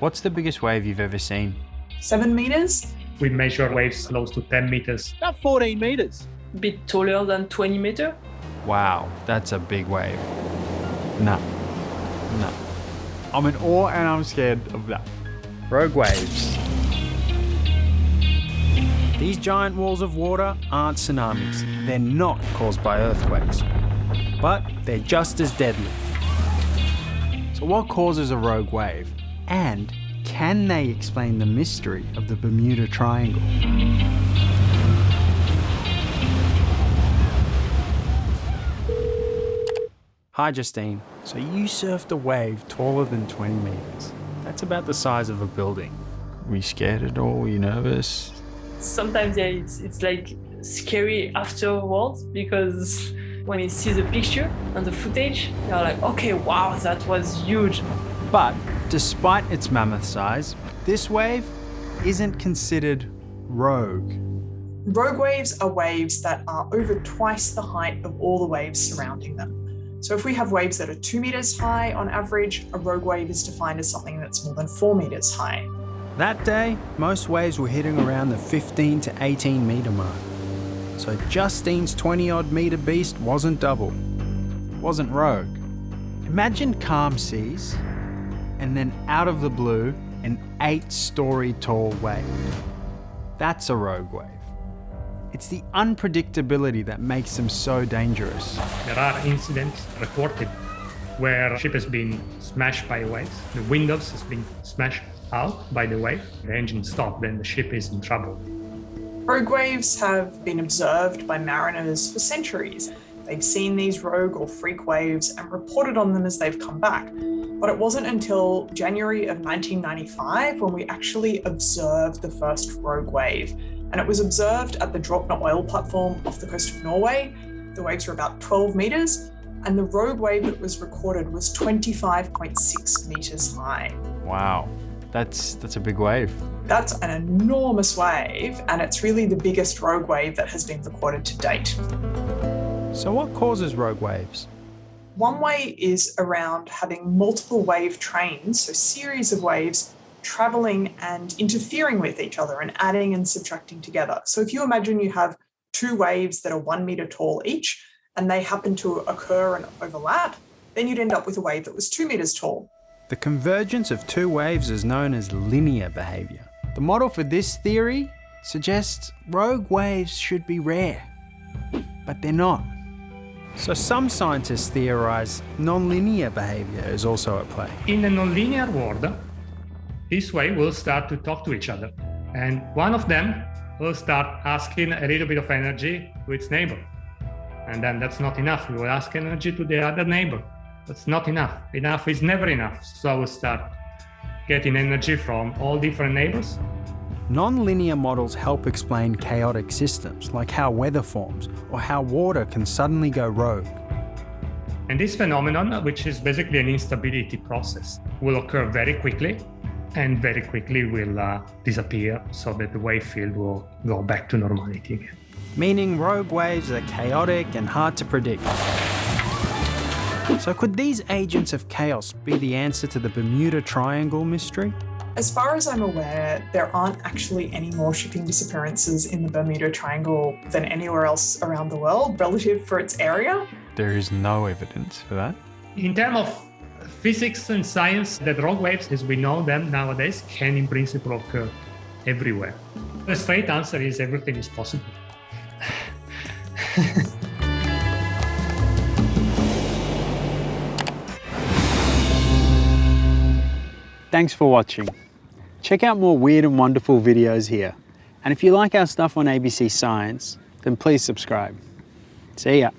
What's the biggest wave you've ever seen? 7 meters. We measure waves close to 10 meters. About 14 meters. A bit taller than 20 meters. Wow, that's a big wave. No. I'm in awe and I'm scared of that. Rogue waves. These giant walls of water aren't tsunamis. They're not caused by earthquakes. But they're just as deadly. So what causes a rogue wave? And can they explain the mystery of the Bermuda Triangle? Hi Justine. So you surfed a wave taller than 20 meters. That's about the size of a building. Were you scared at all? Were you nervous? Sometimes it's like scary afterwards, because when you see the picture and the footage, you're like, okay, wow, that was huge. But despite its mammoth size, this wave isn't considered rogue. Rogue waves are waves that are over twice the height of all the waves surrounding them. So if we have waves that are 2 meters high on average, a rogue wave is defined as something that's more than 4 meters high. That day, most waves were hitting around the 15 to 18 meter mark. So Justine's 20-odd meter beast wasn't double, wasn't rogue. Imagine calm seas, and then out of the blue, an 8-story tall wave. That's a rogue wave. It's the unpredictability that makes them so dangerous. There are incidents reported where a ship has been smashed by waves. The windows has been smashed out by the wave. The engine stopped, then the ship is in trouble. Rogue waves have been observed by mariners for centuries. They've seen these rogue or freak waves and reported on them as they've come back. But it wasn't until January of 1995 when we actually observed the first rogue wave. And it was observed at the Dropna oil platform off the coast of Norway. The waves were about 12 meters, and the rogue wave that was recorded was 25.6 meters high. Wow, that's a big wave. That's an enormous wave, and it's really the biggest rogue wave that has been recorded to date. So what causes rogue waves? One way is around having multiple wave trains, so series of waves traveling and interfering with each other and adding and subtracting together. So if you imagine you have 2 waves that are 1 meter tall each, and they happen to occur and overlap, then you'd end up with a wave that was 2 meters tall. The convergence of 2 waves is known as linear behavior. The model for this theory suggests rogue waves should be rare, but they're not. So some scientists theorize non-linear behavior is also at play. In a nonlinear world, this wave will start to talk to each other. And one of them will start asking a little bit of energy to its neighbor. And then that's not enough. We will ask energy to the other neighbor. That's not enough. Enough is never enough. So I will start getting energy from all different neighbors. Non-linear models help explain chaotic systems, like how weather forms or how water can suddenly go rogue. And this phenomenon, which is basically an instability process, will occur very quickly and very quickly will disappear so that the wave field will go back to normality again. Meaning rogue waves are chaotic and hard to predict. So could these agents of chaos be the answer to the Bermuda Triangle mystery? As far as I'm aware, there aren't actually any more shipping disappearances in the Bermuda Triangle than anywhere else around the world relative for its area. There is no evidence for that. In terms of physics and science, that rogue waves, as we know them nowadays, can in principle occur everywhere. The straight answer is everything is possible. Thanks for watching. Check out more weird and wonderful videos here. And if you like our stuff on ABC Science, then please subscribe. See ya.